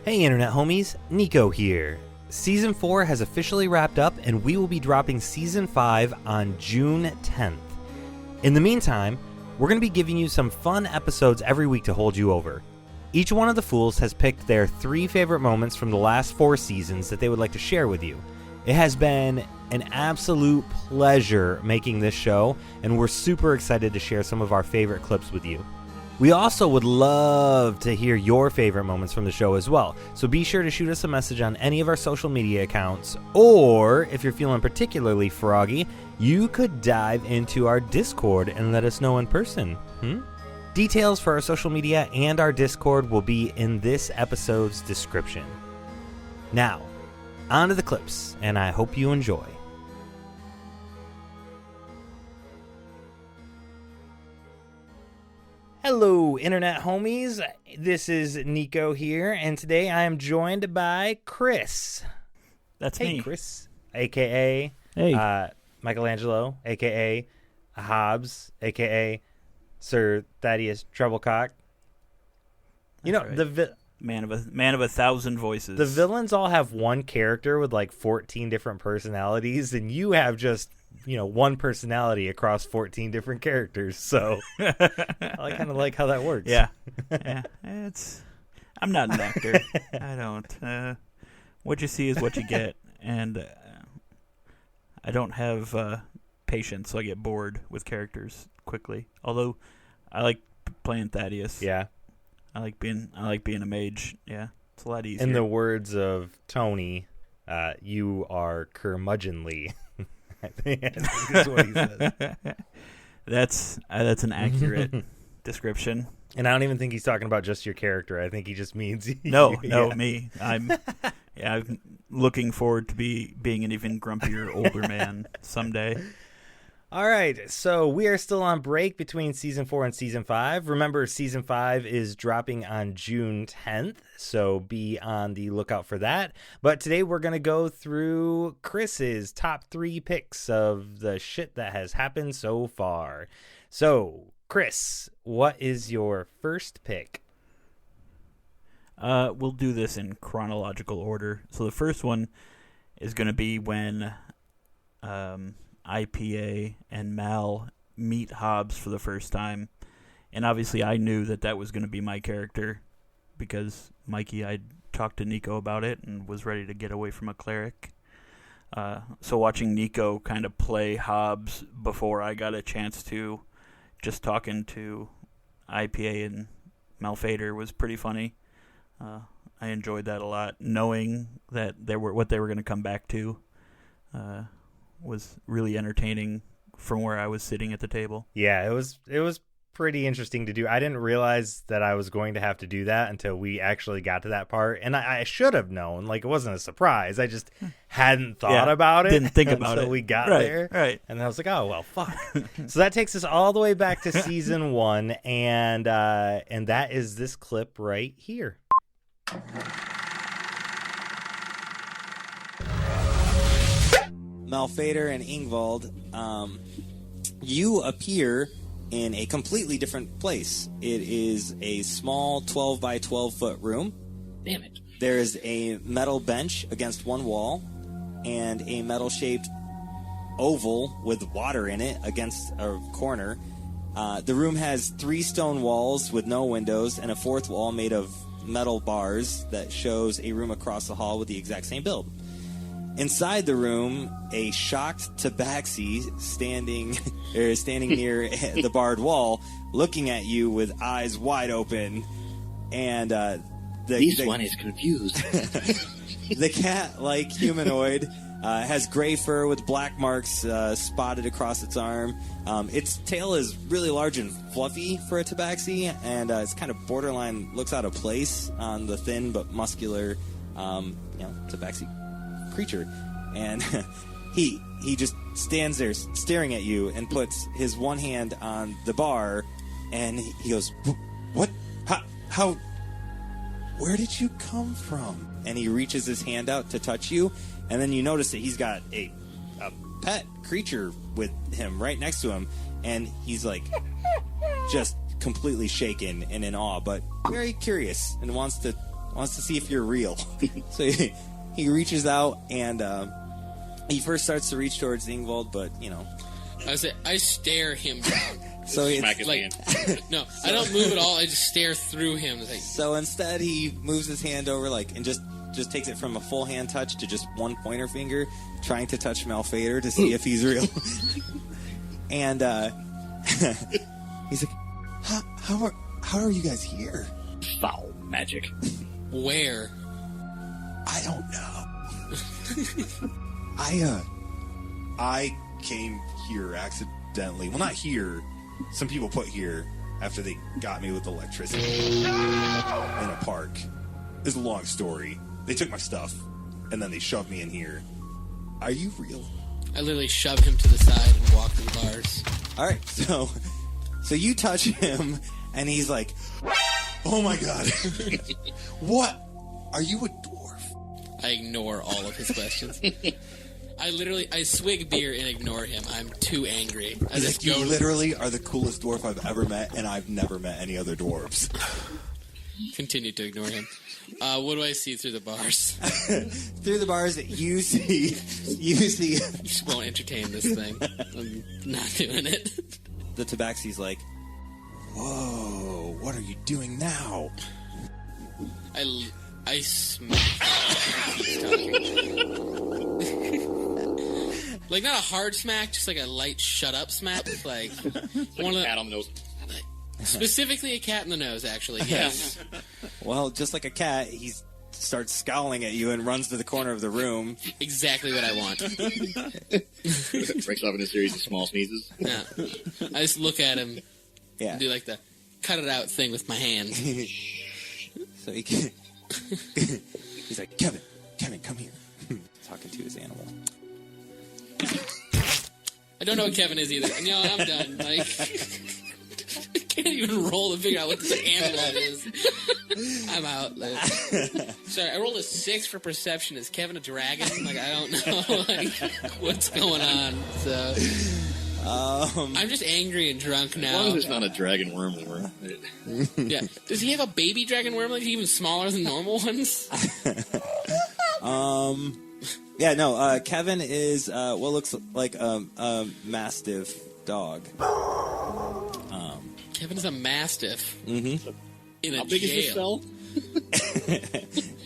Hey Internet homies, Nico here. Season 4 has officially wrapped up and we will be dropping Season 5 on June 10th. In the meantime, we're going to be giving you some fun episodes every week to hold you over. Each one of the Fools has picked their 3 favorite moments from the last 4 seasons that they would like to share with you. It has been an absolute pleasure making this show, and we're super excited to share some of our favorite clips with you. We also would love to hear your favorite moments from the show as well, so be sure to shoot us a message on any of our social media accounts, or if you're feeling particularly froggy, you could dive into our Discord and let us know in person. Details for our social media and our Discord will be in this episode's description. Now, on to the clips, and I hope you enjoy. Hello, Internet homies. This is Nico here, and today I am joined by Chris. That's me. Hey, Chris, a.k.a. Hey. Michelangelo, a.k.a. Hobbs, a.k.a. Sir Thadeus Trebilcock. You know, right. the Man of a thousand voices. the villains all have one character with like 14 different personalities, and you have just, one personality across 14 different characters. So I kind of like how that works. Yeah. I'm not an actor. I don't. What you see is what you get, and I don't have patience, so I get bored with characters quickly. Although I like playing Thadeus. Yeah. I like being a mage. Yeah, it's a lot easier. In the words of Tony, you are curmudgeonly. I think that's what he says. That's an accurate description. And I don't even think he's talking about just your character. I think he just means No, yeah. me. I'm looking forward to being an even grumpier older man someday. All right, so we are still on break between Season 4 and Season 5. Remember, Season 5 is dropping on June 10th, so be on the lookout for that. But today we're going to go through Chris's top 3 picks of the shit that has happened so far. So, Chris, what is your first pick? We'll do this in chronological order. So the first one is going to be when IPA and Mal meet Hobbs for the first time. And obviously I knew that was going to be my character because Mikey, I talked to Nico about it and was ready to get away from a cleric. So watching Nico kind of play Hobbs before I got a chance to, just talking to IPA and Malphaedor was pretty funny. I enjoyed that a lot. Knowing that what they were going to come back to was really entertaining from where I was sitting at the table. Yeah, it was pretty interesting to do. I didn't realize that I was going to have to do that until we actually got to that part, and I should have known. Like, it wasn't a surprise. I just hadn't thought about it. Didn't think about it until we got right, there. Right. And I was like, oh well, fuck. So that takes us all the way back to Season 1, and that is this clip right here. Malphaedor and Ingvald, you appear in a completely different place. It is a small 12 by 12 foot room. Damn it. There is a metal bench against one wall and a metal shaped oval with water in it against a corner. The room has 3 stone walls with no windows and a 4th wall made of metal bars that shows a room across the hall with the exact same build. Inside the room, a shocked tabaxi standing near the barred wall, looking at you with eyes wide open, and this one is confused. The cat-like humanoid has gray fur with black marks spotted across its arm. Its tail is really large and fluffy for a tabaxi, and it's kind of borderline looks out of place on the thin but muscular tabaxi creature. And he just stands there staring at you and puts his one hand on the bar, and he goes, "What? How? Where did you come from?" And he reaches his hand out to touch you, and then you notice that he's got a pet creature with him right next to him, and he's like just completely shaken and in awe, but very curious and wants to wants to see if you're real. So he reaches out, and he first starts to reach towards Ingvald, but, I stare him down. So Smack his hand. No, I don't move at all. I just stare through him. So instead, he moves his hand over, and just takes it from a full hand touch to just one pointer finger, trying to touch Malphaedor to see if he's real. And he's like, how are you guys here? Foul magic. Where? I don't know. I came here accidentally. Well, not here. Some people put here after they got me with electricity in a park. It's a long story. They took my stuff, and then they shoved me in here. Are you real? I literally shove him to the side and walk to the bars. All right, so you touch him, and he's like, "Oh my god, what? Are you a dwarf?" I ignore all of his questions. I swig beer and ignore him. I'm too angry. You literally are the coolest dwarf I've ever met, and I've never met any other dwarves. Continue to ignore him. What do I see through the bars? Through the bars, you see. You just won't entertain this thing. I'm not doing it. The Tabaxi's like, "Whoa, what are you doing now?" I smack him. He's talking. Like, not a hard smack, just like a light shut up smack. Like one of the cat on the nose. Specifically a cat in the nose, actually, yes. Well, just like a cat, he starts scowling at you and runs to the corner of the room. Exactly what I want. Breaks off in a series of small sneezes. Yeah. I just look at him and do like the cut it out thing with my hand. So he's like, Kevin, come here. Talking to his animal. I don't know what Kevin is either. No, I'm done. Like, I can't even roll to figure out what this amulet is. I'm out. Like, sorry, I rolled a 6 for perception. Is Kevin a dragon? Like, I don't know what's going on. So I'm just angry and drunk now. As long as it's not a dragon worm. Yeah. Does he have a baby dragon worm? Like, even smaller than normal ones? Yeah, no, Kevin is what looks like a mastiff dog. Kevin is a mastiff. Mm-hmm. In a How big jail. is this cell?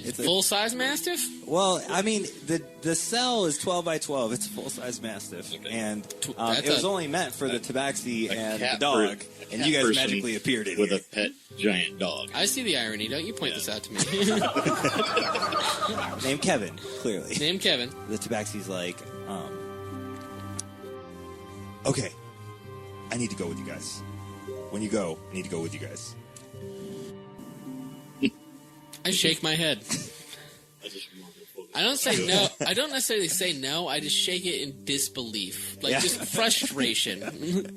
It's full-size mastiff? Well, I mean, the cell is 12 by 12. It's a full-size mastiff. Okay. And it was only meant for the Tabaxi and the dog. And you guys magically appeared in with here. a pet giant dog. I see the irony. Don't you point this out to me. Name Kevin, clearly. Name Kevin. The Tabaxi's like, okay, I need to go with you guys. When you go, I need to go with you guys. I shake my head. I don't say no. I don't necessarily say no. I just shake it in disbelief, just frustration,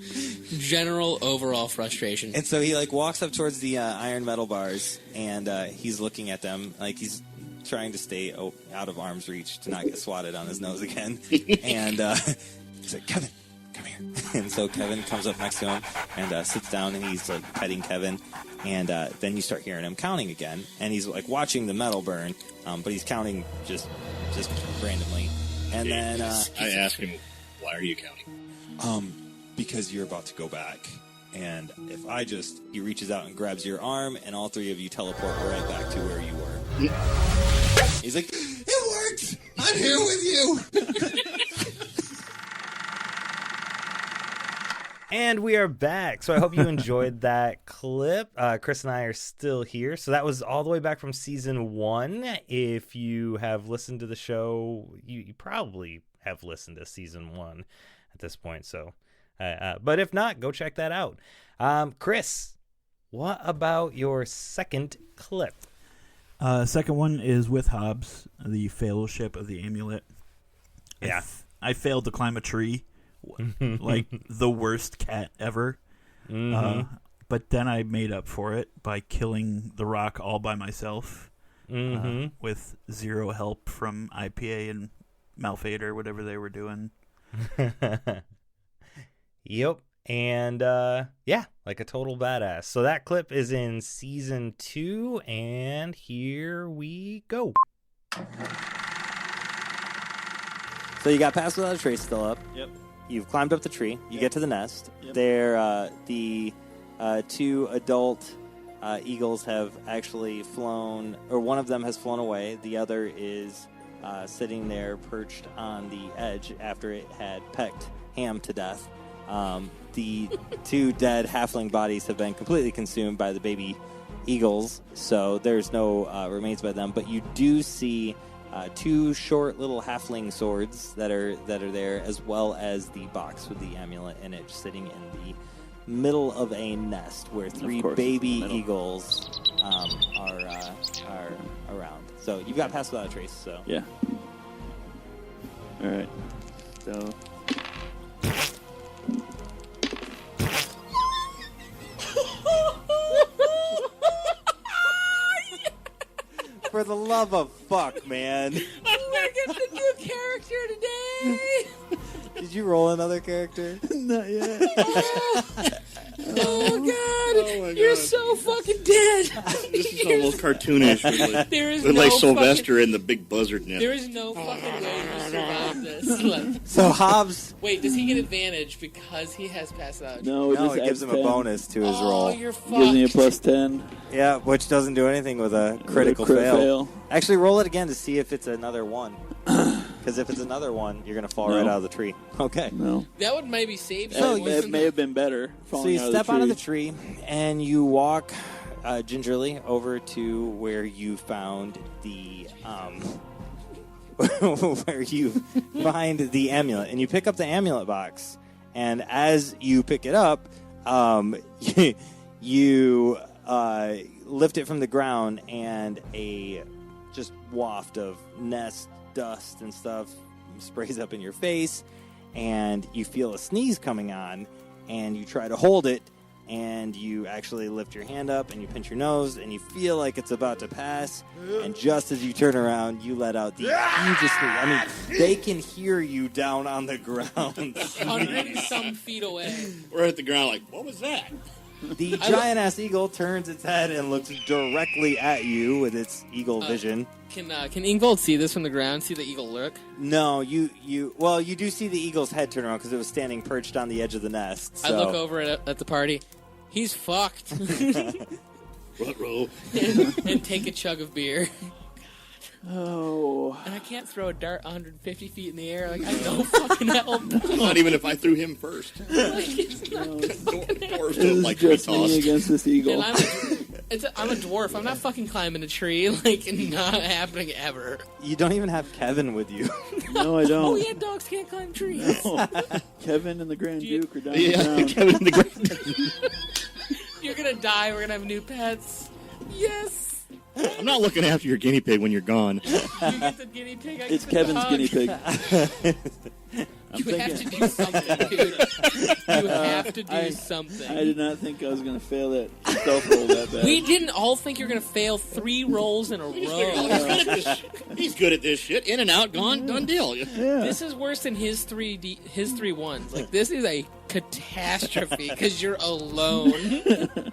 general overall frustration. And so he walks up towards the iron metal bars, and he's looking at them like he's trying to stay out of arm's reach to not get swatted on his nose again. And he's like, Kevin, come here. And so Kevin comes up next to him and sits down, and he's petting Kevin. And then you start hearing him counting again, and he's watching the metal burn, but he's counting just randomly. And then I ask him, "Why are you counting?" Because you're about to go back, and if he reaches out and grabs your arm, and all three of you teleport right back to where you were. He's like, "It worked! I'm here with you." And we are back. So I hope you enjoyed that clip. Chris and I are still here. So that was all the way back from season 1. If you have listened to the show, you probably have listened to season 1 at this point. So, but if not, go check that out. Chris, what about your second clip? Second one is with Hobbs, the Fellowship of the Amulet. Yeah. I failed to climb a tree. Like the worst cat ever. Mm-hmm. But then I made up for it by killing the rock all by myself with zero help from IPA and Malphaedor, whatever they were doing. Yep. And yeah, like a total badass. So that clip is in season 2, and here we go. So you got Pass Without a Trace still up. Yep. You've climbed up the tree. You get to the nest. Yep. There, the 2 adult eagles have actually flown, or one of them has flown away. The other is sitting there perched on the edge after it had pecked Ham to death. The 2 dead halfling bodies have been completely consumed by the baby eagles, so there's no remains by them. But you do see 2 short little halfling swords that are there, as well as the box with the amulet in it, sitting in the middle of a nest where 3 baby eagles are around. So you've got Pass Without a Trace. So Yeah. All right. So. for the love of fuck, man. We're getting a new character today. Did you roll another character? Not yet. Oh God! Oh, my You're God. so fucking dead. This is almost cartoonish. There is With no like Sylvester fucking, in the big buzzard nest. there is no fucking way to survive this. Like, So Hobbs, wait, does he get advantage because he has passed out? No, no, just it gives adds him a 10. bonus to his Oh, roll. you're fucked. Gives me a plus 10. Yeah, which doesn't do anything with a critical Crit fail. Actually, roll it again to see if it's another 1. Because if it's another 1, you're going to fall No. right out of the tree. Okay. No. That would maybe save you. So It may have been better. So you step out of the tree and you walk gingerly over to where you found the where you find the amulet, and you pick up the amulet box. And as you pick it up, you lift it from the ground, and a just waft of nest dust and stuff sprays up in your face, and you feel a sneeze coming on, and you try to hold it, and you actually lift your hand up and you pinch your nose, and you feel like it's about to pass, and just as you turn around, you let out the hugest sneeze. I mean, they can hear you down on the ground. 100 and some feet away. We're at the ground like, what was that? The giant-ass eagle turns its head and looks directly at you with its eagle vision. Can Ingvald see this from the ground? See the eagle lurk? No, you do see the eagle's head turn around because it was standing perched on the edge of the nest. So. I look over at the party. He's fucked. Ruh-roh. and take a chug of beer. Oh. And I can't throw a dart 150 feet in the air. Like, I know fucking help. Not even if I threw him first. It's not Dwarves This don't is like to be just me tossed. against this eagle. And I'm a dwarf. I'm not fucking climbing a tree. Like, not happening ever. You don't even have Kevin with you. No, I don't. Oh, yeah, dogs can't climb trees. Kevin and the Grand Do you- Duke are down Yeah, the ground. Kevin in the ground. You're gonna die. We're gonna have new pets. Yes. I'm not looking after your guinea pig when you're gone. You get the guinea pig. I It's get the Kevin's dog. guinea pig. You have to do something, dude. You have to do something. I did not think I was going to fail that stealth roll that bad. We didn't all think you were going to fail 3 rolls in a row. He's good at this shit. In and out, gone, done deal. Yeah. This is worse than his 3 ones. Like, this is a catastrophe because you're alone.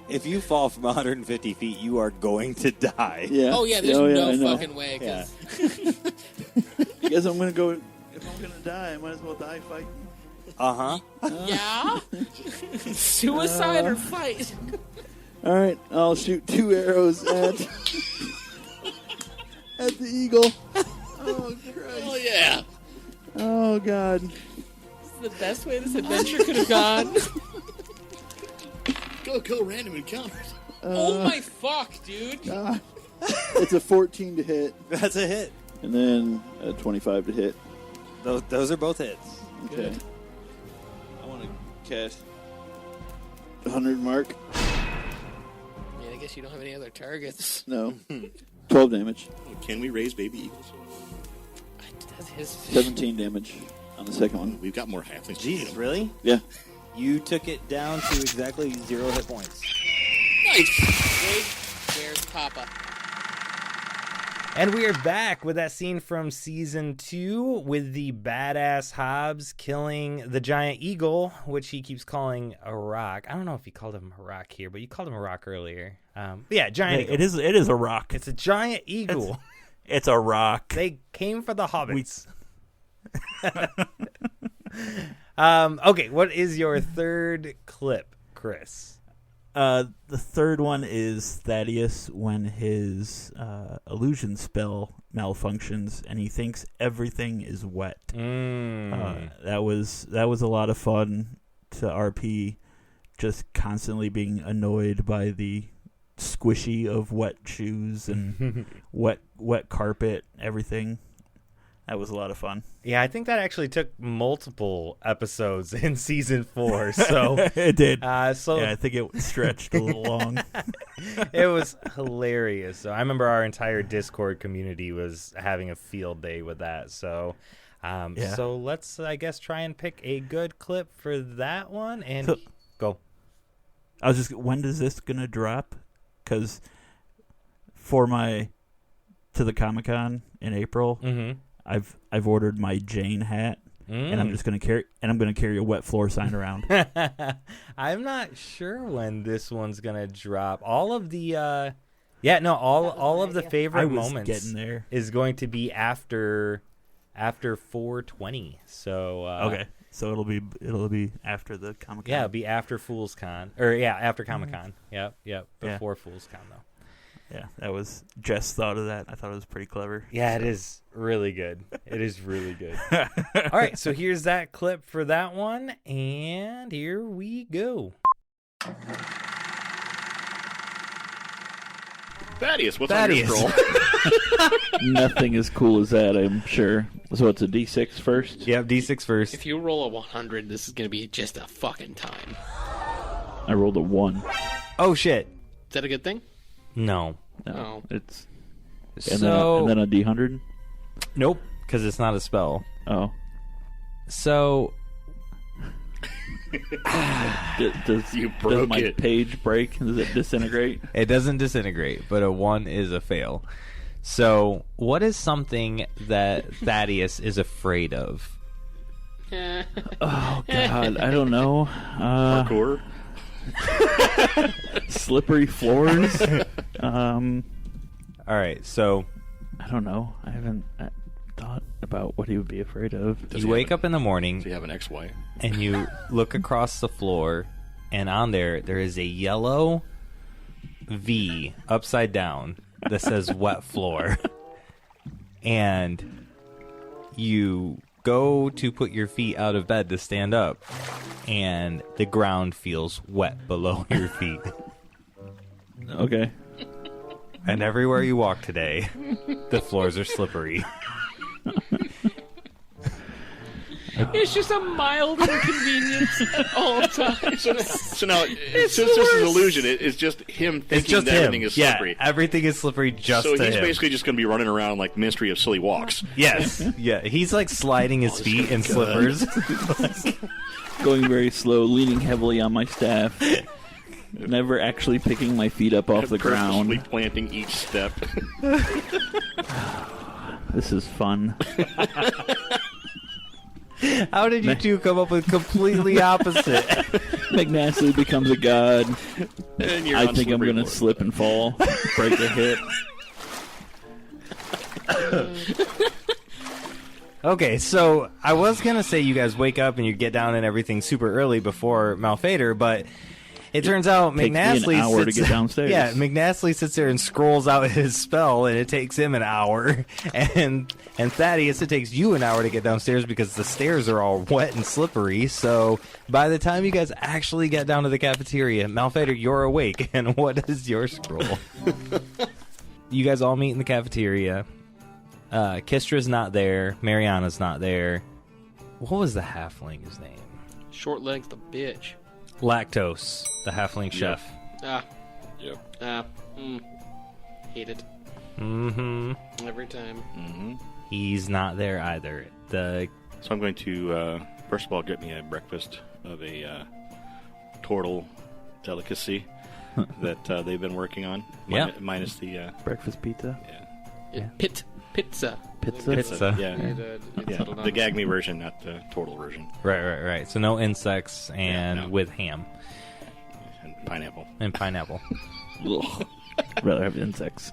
If you fall from 150 feet, you are going to die. Yeah. Oh, yeah, there's I no know. fucking way. 'Cause I guess I'm going to go. If I'm going to die, I might as well die fighting. Uh-huh. yeah? Suicide or fight? All right, I'll shoot 2 arrows at the eagle. Oh, Christ. Oh, yeah. Oh, God. This is the best way this adventure could have gone. Go random encounters. Oh, my fuck, dude. Ah. It's a 14 to hit, That's a hit. and then a 25 to hit. Those are both hits. Okay. I want to cast 100 mark. Man, I guess you don't have any other targets. No. 12 damage. Can we raise baby eagles? That's his... 17 damage on the second one. We've got more halflings. Jesus, really? Yeah. You took it down to exactly 0 hit points. Nice. Wait, where's Papa? And we are back with that scene from season 2 with the badass Hobbs killing the giant eagle, which he keeps calling a rock. I don't know if he called him a rock here, but you called him a rock earlier. Giant eagle. It is a rock. It's a giant eagle. It's a rock. They came for the hobbits. Okay, what is your third clip, Chris? The third one is Thadeus when his illusion spell malfunctions and he thinks everything is wet. That was a lot of fun to RP, just constantly being annoyed by the squishy of wet shoes and wet carpet, everything. That was a lot of fun. Yeah, I think that actually took multiple episodes in season 4. So it did. Yeah, I think it stretched a little long. It was hilarious. So I remember our entire Discord community was having a field day with that. So, So let's, I guess, try and pick a good clip for that one and go. When is this gonna drop? Because to the Comic-Con in April. Mm-hmm. I've ordered my Jane hat, and I'm just gonna carry a wet floor sign around. I'm not sure when this one's gonna drop. All of the all of the favorite moments getting there is going to be after 420. So okay, so it'll be after the Comic-Con. Yeah, it'll be after Fool's Con, after Comic-Con. Yep. Before Fool's Con though. Yeah, that was Jess thought of that. I thought it was pretty clever. Yeah, It is really good. It is really good. All right, so here's that clip for that one, and here we go. Thadeus, what's on your scroll? Nothing as cool as that, I'm sure. So it's a D6 first? Yep, D6 first. If you roll a 100, this is going to be just a fucking time. I rolled a 1. Oh, shit. Is that a good thing? No. Oh. It's... And then a D100? Nope, because it's not a spell. Oh. So... does my page break? Does it disintegrate? It doesn't disintegrate, but a 1 is a fail. So, what is something that Thadeus is afraid of? Oh, God, I don't know. Parkour? Slippery floors? All right, so... I don't know. I haven't thought about what he would be afraid of. You wake up in the morning... Does he have an XY? And you look across the floor, and on there is a yellow V upside down that says wet floor. And you go to put your feet out of bed to stand up, and the ground feels wet below your feet. Okay. And everywhere you walk today, the floors are slippery. It's just a mild inconvenience at all times. So now, since this is an illusion, it's just him thinking that everything is slippery. Yeah, everything is slippery just to him. So he's basically just going to be running around like Ministry of Silly Walks. Yes. Yeah, he's like sliding his feet in slippers. Going very slow, leaning heavily on my staff. Never actually picking my feet up off the ground. Purposely planting each step. This is fun. How did you two come up with completely opposite? McNasty becomes a god. And I think I'm going to slip and fall, break a hip. Okay, so I was going to say you guys wake up and you get down and everything super early before Malphaedor, but it turns out McNasty takes me an hour to get downstairs. Yeah, McNasty sits there and scrolls out his spell, and it takes him an hour. And Thadeus, it takes you an hour to get downstairs because the stairs are all wet and slippery. So by the time you guys actually get down to the cafeteria, Malphaedor, you're awake. And what is your scroll? You guys all meet in the cafeteria. Kistra's not there. Mariana's not there. What was the halfling's name? Short legs, the bitch. Lactose, the halfling chef. Yep. Hate it. Mm-hmm. Every time. Mm-hmm. He's not there either. So I'm going to, first of all, get me a breakfast of a turtle delicacy that they've been working on. Yeah. Minus the... Breakfast pizza? Yeah. Pizza. Pizza. Yeah. The gag me version, not the total version. Right. So no insects and with ham. And pineapple. Ugh. Rather have insects.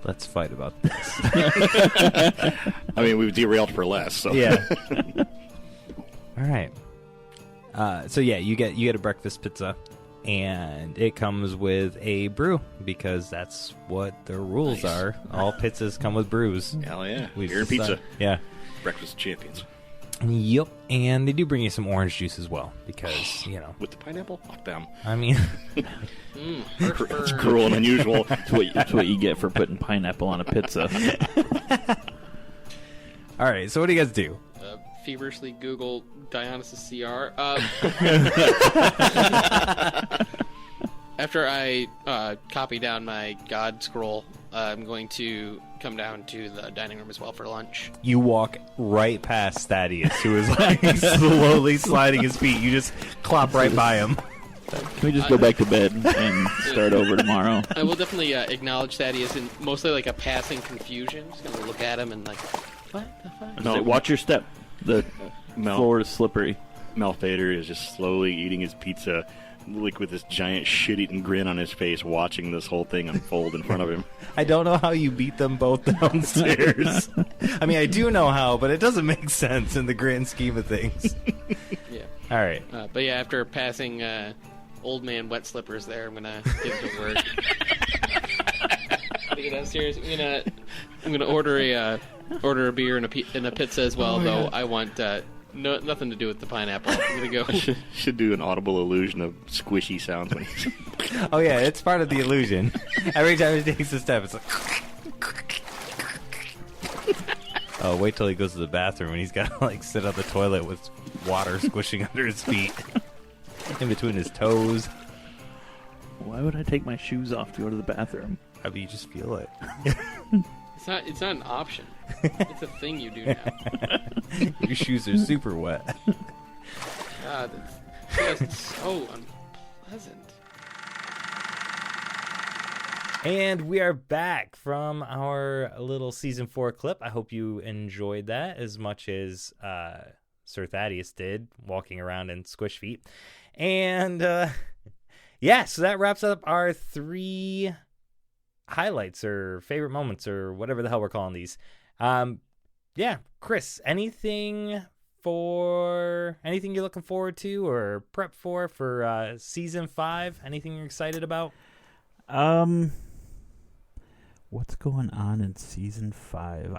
Let's fight about this. I mean, we've derailed for less. So. Yeah. All right. So yeah, you get a breakfast pizza, and it comes with a brew because that's what the rules are. All pizzas come with brews. Hell yeah. Beer and pizza. Yeah. Breakfast champions. Yep. And they do bring you some orange juice as well because, With the pineapple? Fuck them. I mean... It's cruel and unusual. That's what you get for putting pineapple on a pizza. All right, so what do you guys do? Feverishly Google Dionysus CR. After I copy down my god scroll, I'm going to come down to the dining room as well for lunch. You walk right past Thaddeus, who is like slowly sliding his feet. You just clop right by him. Can we just go back to bed and start over tomorrow? I will definitely acknowledge Thaddeus in mostly like a passing confusion. Just gonna look at him and like, what the fuck? No, watch your step. The floor is slippery. Malphaedor is just slowly eating his pizza, like with this giant shit-eating grin on his face, watching this whole thing unfold in front of him. I don't know how you beat them both downstairs. I mean, I do know how, but it doesn't make sense in the grand scheme of things. Yeah. All right. But yeah, after passing old man wet slippers there, I'm gonna get to work. Take it downstairs. I'm gonna order a beer and a pizza as well. Though I want nothing to do with the pineapple. I'm gonna go. Should do an audible illusion of squishy sounds when he's... Oh yeah, it's part of the illusion. Every time he takes a step, it's like. Oh, wait till he goes to the bathroom and he's got to like sit on the toilet with water squishing under his feet, in between his toes. Why would I take my shoes off to go to the bathroom? I mean, you just feel it. It's not an option. It's a thing you do now. Your shoes are super wet. God, it's just so unpleasant. And we are back from our little season 4 clip. I hope you enjoyed that as much as Sir Thadeus did, walking around in squish feet. And yeah, so that wraps up our 3 highlights or favorite moments or whatever the hell we're calling these. Yeah, Chris, anything you're looking forward to or prep for season 5? Anything you're excited about? What's going on in season 5?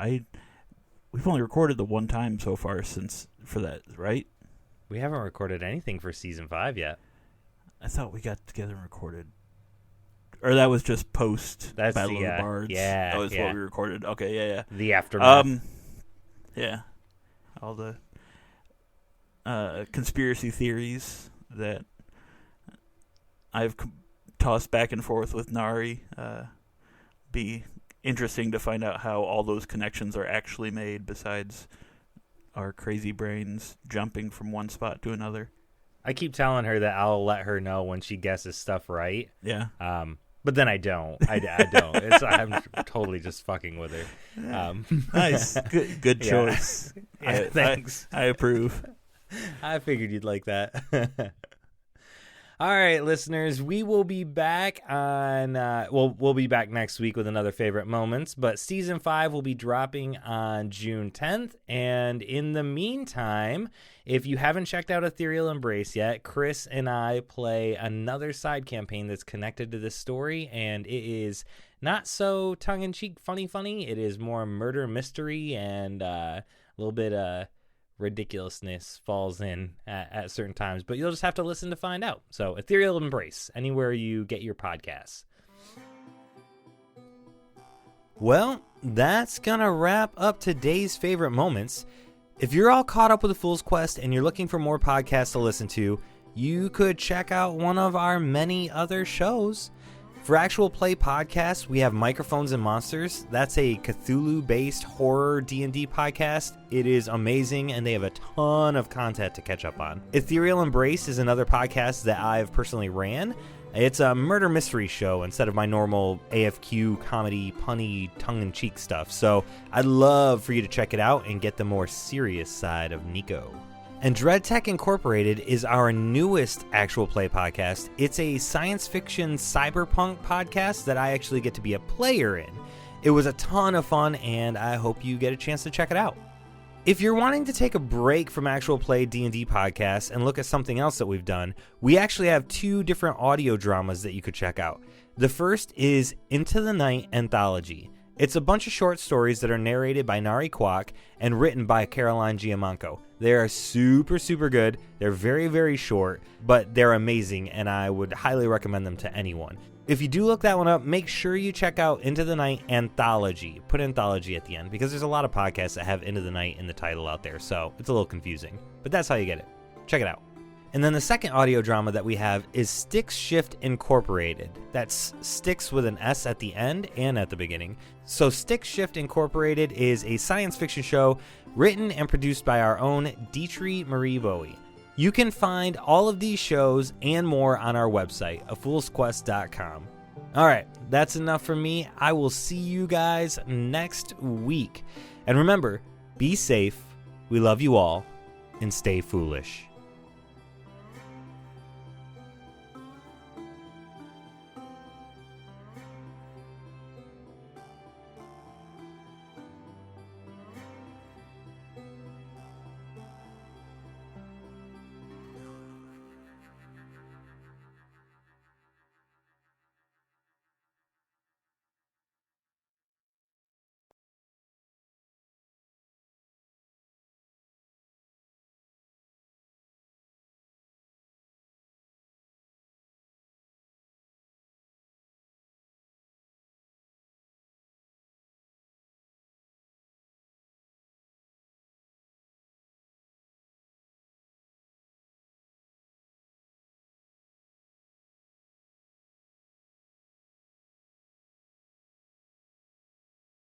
We've only recorded the one time so far for that, right? We haven't recorded anything for season 5 yet. I thought we got together and recorded. Or that was just post That's Battle of the Bards. Yeah, that was what we recorded. Okay, yeah. The aftermath. Yeah. All the conspiracy theories that I've tossed back and forth with Nari. Be interesting to find out how all those connections are actually made besides our crazy brains jumping from one spot to another. I keep telling her that I'll let her know when she guesses stuff right. Yeah. But then I don't. I don't. I'm totally just fucking with her. Nice. Good choice. Yeah, thanks. I approve. I figured you'd like that. All right, listeners, we will be back on, we'll be back next week with another favorite moments, but season 5 will be dropping on June 10th. And in the meantime, if you haven't checked out Ethereal Embrace yet, Chris and I play another side campaign that's connected to this story, and it is not so tongue-in-cheek funny. It is more murder mystery and a little bit ridiculousness falls in at certain times, but you'll just have to listen to find out. So Ethereal Embrace, anywhere you get your podcasts. Well, that's gonna wrap up today's favorite moments. If you're all caught up with the Fool's Quest and you're looking for more podcasts to listen to, you could check out one of our many other shows. For actual play podcasts, we have Microphones and Monsters. That's a Cthulhu-based horror D&D podcast. It is amazing, and they have a ton of content to catch up on. Ethereal Embrace is another podcast that I've personally ran. It's a murder mystery show instead of my normal AFQ comedy, punny, tongue-in-cheek stuff. So I'd love for you to check it out and get the more serious side of Nico. And Dread Tech Incorporated is our newest actual play podcast. It's a science fiction cyberpunk podcast that I actually get to be a player in. It was a ton of fun, and I hope you get a chance to check it out. If you're wanting to take a break from actual play D&D podcasts and look at something else that we've done, we actually have 2 different audio dramas that you could check out. The first is Into the Night Anthology. It's a bunch of short stories that are narrated by Nari Kwok and written by Caroline Giamanco. They are super, super good. They're very, very short, but they're amazing, and I would highly recommend them to anyone. If you do look that one up, make sure you check out Into the Night Anthology. Put anthology at the end, because there's a lot of podcasts that have Into the Night in the title out there, so it's a little confusing. But that's how you get it. Check it out. And then the second audio drama that we have is Sticks Shift Incorporated. That's Sticks with an S at the end and at the beginning. So Sticks Shift Incorporated is a science fiction show written and produced by our own Dietrich Marie Bowie. You can find all of these shows and more on our website, afoolsquest.com. All right, that's enough for me. I will see you guys next week. And remember, be safe, we love you all, and stay foolish.